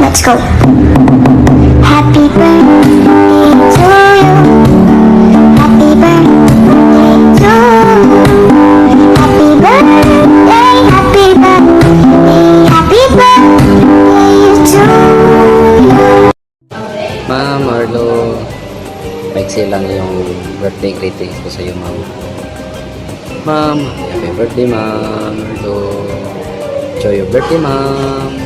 Let's go. Happy birthday to you. Happy birthday to you. Happy birthday, happy birthday, happy birthday to you. Ma'am Arlo, maiksi lang yung birthday greetings ko sa iyo, ma'am. Ma'am, happy birthday, ma'am Arlo. Enjoy your birthday, ma'am.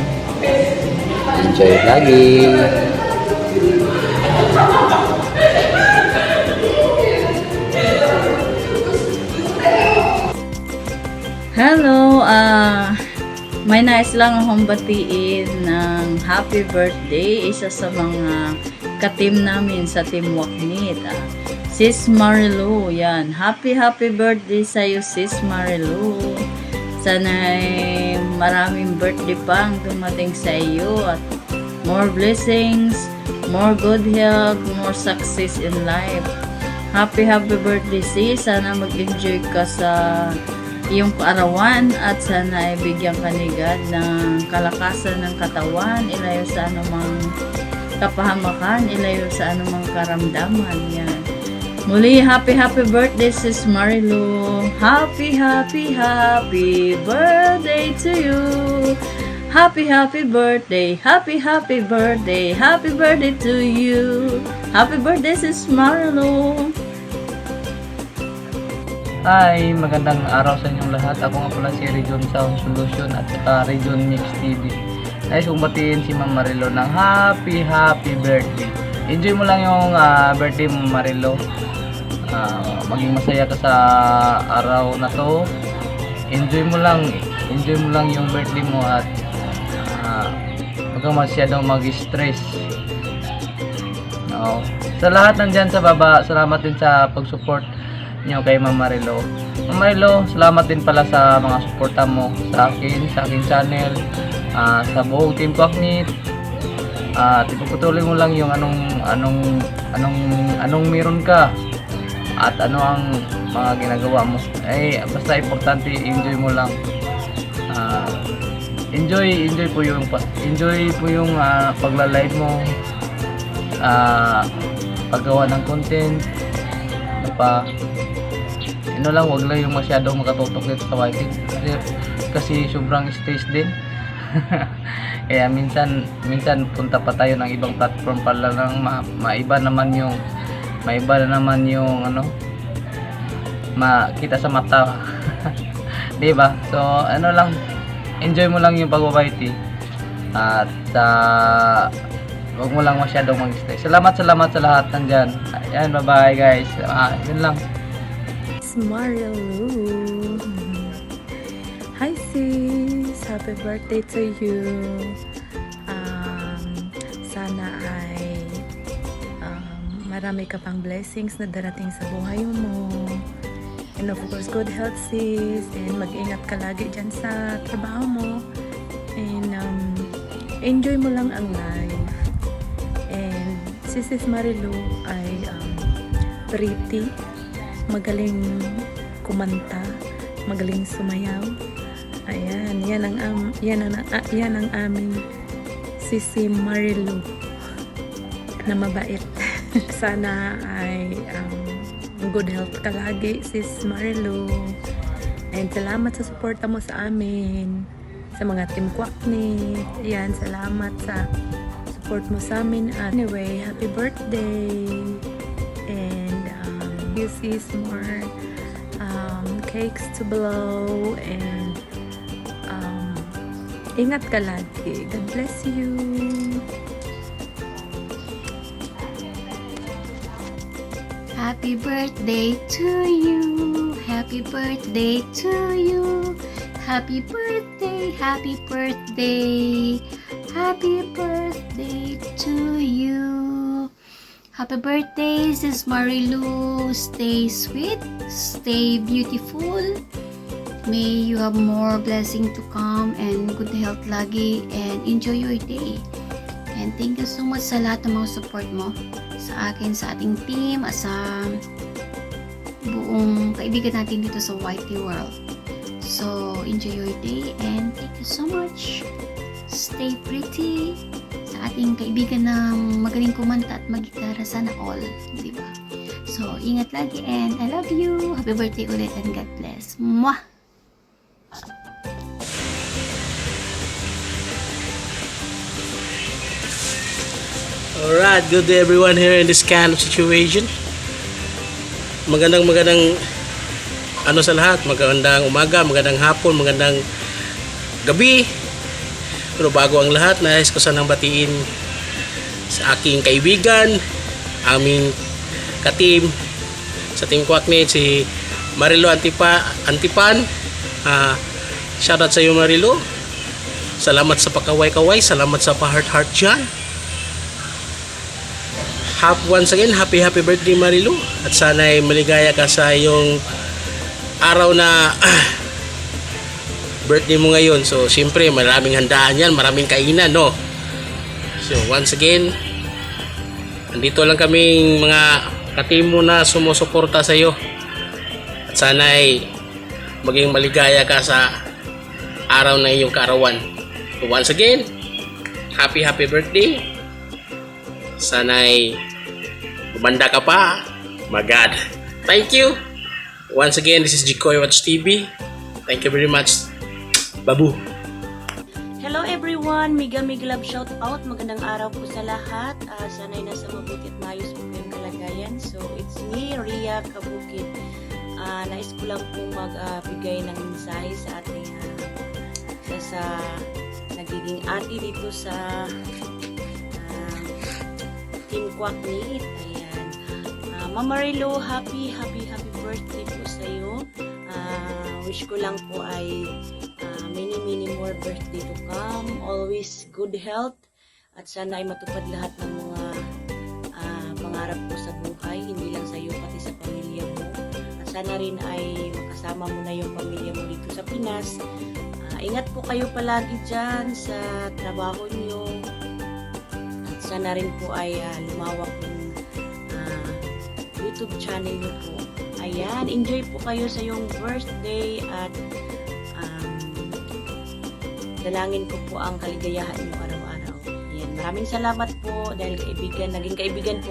Enjoy lagi. Hello, may nais lang akong batiin ng happy birthday isa sa mga ka-team namin sa Team Waknit. Sis Marilu, yan. Happy birthday sa'yo, Sis Marilu. Sana maraming birthday pang dumating sa iyo at more blessings, more good health, more success in life. Happy birthday, sis. Sana mag-enjoy ka sa iyong kaarawan at sana ay bigyan ka ni God ng kalakasan ng katawan, ilayo sa anumang kapahamakan, ilayo sa anumang karamdaman. Yan. Muli, happy birthday, sis Marilu. Happy birthday to you. Happy birthday, happy birthday, happy birthday to you. Happy birthday, sis Marilu. Hi, magandang araw sa inyong lahat. Ako nga pala si Region Sound Solution at saka Region Mix TV. Nais kong batiin si Ma'am Marilo ng happy birthday. Enjoy mo lang yung birthday mo, Marilo. Maging masaya ka sa araw na to. Enjoy mo lang yung birthday mo at huwag kang masyadong mag-stress. Sa lahat nandyan sa baba, salamat din sa pag-support nyo kay Ma'am Marilo. Ma'am Marilo, salamat din pala sa mga suporta mo sa aking channel, sa buong Team Waknit. Ipagpatuloy mo lang yung anong meron ka at ano ang mga ginagawa mo. Basta importante, enjoy mo lang. Enjoy po yung pagla-live mo, paggawa ng content. Wag lang yung masyadong makatutok dito sa YT kasi sobrang stress din. Kaya minsan punta pa tayo ng ibang platform para lang maiba naman yung makita sa mata. Di ba? So enjoy mo lang yung pag-YT at wag mo lang masyadong mag-stress. Salamat sa lahat nandyan. Ayan, bye guys. Yun lang. Marilu. Hi sis, happy birthday to you. Sana ay marami ka pang blessings na darating sa buhay mo. And of course, good health sis. And mag-ingat ka lagi dyan sa trabaho mo. And enjoy mo lang ang life. And si Sis Marilu ay pretty, magaling kumanta, magaling sumayaw. Ayan, yan ang aming Sisi Marilu na mabait. Sana ay good health ka lagi, Sis Marilu. And salamat sa suporta mo sa amin, sa mga Team Waknit. Ayan, salamat sa support mo sa amin. Anyway, happy birthday. And you see some more cakes to blow and ingat ka lagi. God bless you. Happy birthday to you. Happy birthday to you. Happy birthday, happy birthday. Happy birthday to you. Happy birthday, Sis Marilu. Stay sweet, stay beautiful. May you have more blessing to come and good health lagi and enjoy your day. And thank you so much sa lahat ng mga support mo sa akin, sa ating team, at sa buong kaibigan natin dito sa YT World. So, enjoy your day and thank you so much. Stay pretty sa ating kaibigan na magaling kumanta at maggitara, sana all, di ba? So, ingat lagi and I love you. Happy birthday ulit and God bless. Mwah! Alright, good day everyone here in this kind of situation. Magandang ano sa lahat, magandang umaga, magandang hapon, magandang gabi. Pero bago ang lahat, nais ko sanang batiin sa aking kaibigan, aming ka-team sa Team Quacknit, si Marilo Antipan. Shoutout sa iyo, Marilo. Salamat sa pakaway-kaway, salamat sa pa-heart-heart dyan. Once again, happy birthday, Marilu, at sana'y maligaya ka sa iyong araw na birthday mo ngayon. So siyempre maraming handaan yan, maraming kainan, no? So once again, andito lang kaming mga ka-team mo na sumusuporta sa iyo, at sana'y maging maligaya ka sa araw na iyong kaarawan. So once again, happy birthday. Sana'y gumanda ka pa, my God. Thank you. Once again, this is Jikoy Watch TV. Thank you very much. Babu. Hello everyone! Mega love shout out. Magandang araw po sa lahat. Sana'y nasa mabuti at maayos po kayong kalagayan. So, it's me, Ria Kabukid. Nais ko lang po magbigay ng mensahe sa ating sa nagiging ate dito sa Team Quacknit. Ayan. Mama Rilo, happy birthday po sa iyo. Wish ko lang po ay many more birthday to come. Always good health. At sana ay matupad lahat ng mga pangarap mo sa buhay. Hindi lang sa iyo, pati sa pamilya mo. At sana rin ay makasama mo na yung pamilya mo dito sa Pinas. Ingat po kayo palagi dyan sa trabaho niyo. At sana rin po ay lumawak yung YouTube channel niyo po. Ayan, enjoy po kayo sa yung birthday at dalangin ko po ang kaligayahan niyo araw-araw. Ayan, maraming salamat po dahil naging kaibigan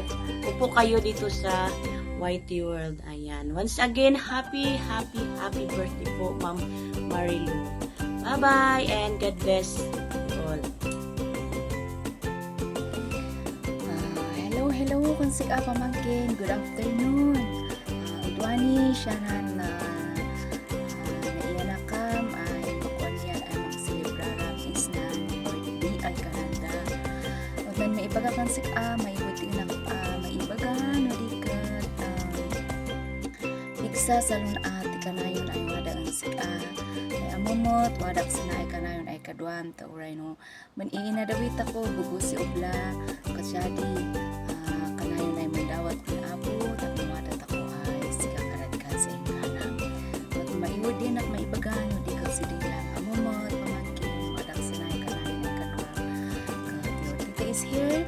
po kayo dito sa YT World. Ayan, once again, happy birthday po, Ma'am Marilu. Bye-bye and God bless you all. Hello, konsig pamangkin. Good afternoon. Udwani siya na naiyanakam ay makuan yan ay mag-celebrarang is na birthday ay kananda. At man may ibaga konsig may buti na maibaga no dikat bigsa salon ati kanayon ay wada konsig ay amomot wadak sinay kanayon ay kaduan ta uray no man iinadawit ako bugusi ubla kasyadi kanayon ay mandawat kun abot at mawadat ako ay sikakarat ka sa inganang at maiwod din at maibagano di ka sidilang amomot pamangkin wadak sinay kanayon ay kaduan your tita is here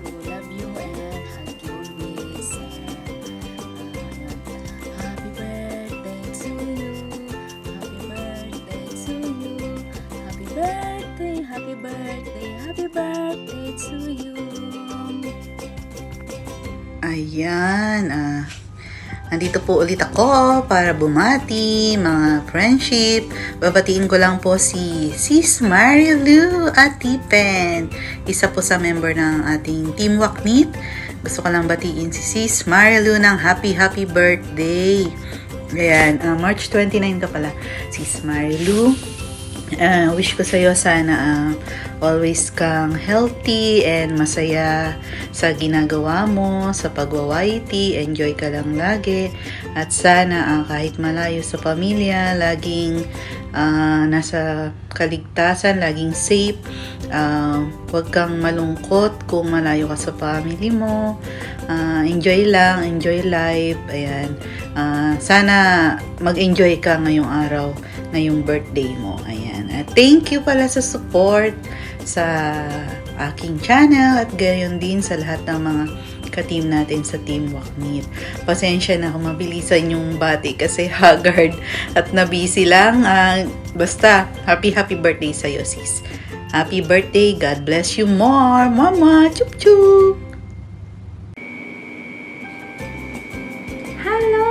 to love you and hug you always and happy birthday to you, happy birthday to you, happy birthday to you. Ayan, nandito po ulit ako para bumati, mga friendship. Babatiin ko lang po si Sis Marilu Atipen, isa po sa member ng ating Team Quacknit. Gusto ko lang batiin si Sis Marilu ng happy birthday. Ayan, March 29 ka pala, Sis Marilu. Wish ko sa'yo sana always kang healthy and masaya sa ginagawa mo, sa pagwa-YT, enjoy ka lang lagi. At sana kahit malayo sa pamilya, laging nasa kaligtasan, laging safe. Huwag kang malungkot kung malayo ka sa family mo. Enjoy lang, enjoy life. Ayan. Sana mag-enjoy ka ngayong araw, ngayong birthday mo. Ayan. Thank you pala sa support sa aking channel at gayon din sa lahat ng mga ka-team natin sa Team Quacknit. Pasensya na kung mabilisan yung bati kasi haggard at na-busy lang. Basta, happy birthday sa'yo, sis. Happy birthday. God bless you more. Mama, chup chup. Hello,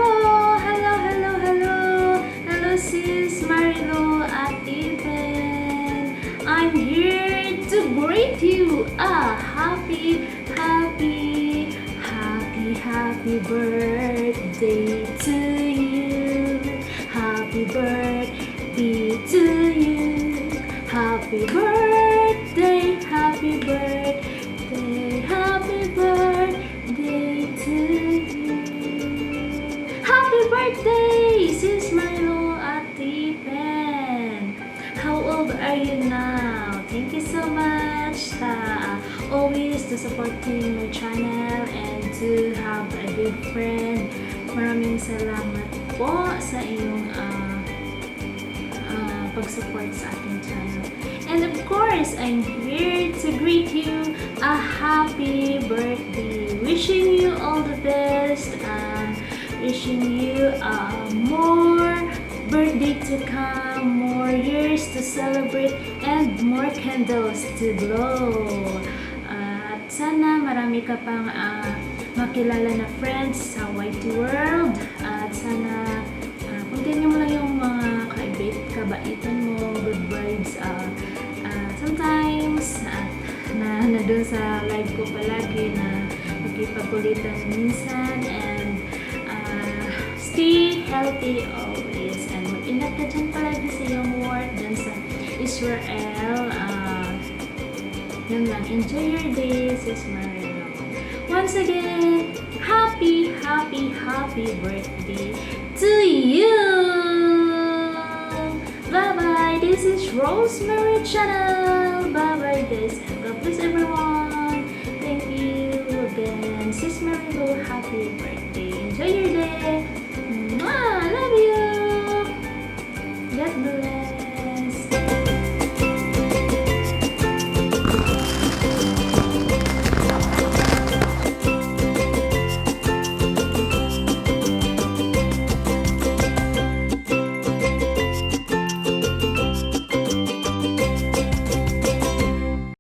hello, hello, hello. Hello, sis Marilo at Even. I'm here to greet you a happy, happy, happy, happy birthday to you. Happy birthday to you. Happy birthday, happy birthday, happy birthday to you. Happy birthday, sis Milo at Pen. How old are you now? Thank you so much always to supporting my channel and to have a good friend. Maraming salamat po sa iyong pag-support sa aking channel. And of course, I'm here to greet you a happy birthday. Wishing you all the best. Wishing you more birthday to come, more years to celebrate, and more candles to glow. At sana marami ka pang makilala na friends sa YT World. At sana continue mo lang yung mga kabaitan mo, good vibes. Sometimes, na doon sa live ko palagi na magkipagkulitan minsan, and stay healthy always, and mag-ingat ka dyan palagi sa iyong work dyan sa Israel. Yun lang, enjoy your day, sis Marilo. Once again, happy, happy, happy birthday to you! Bye-bye, this is Rosemary Channel. Bye-bye guys.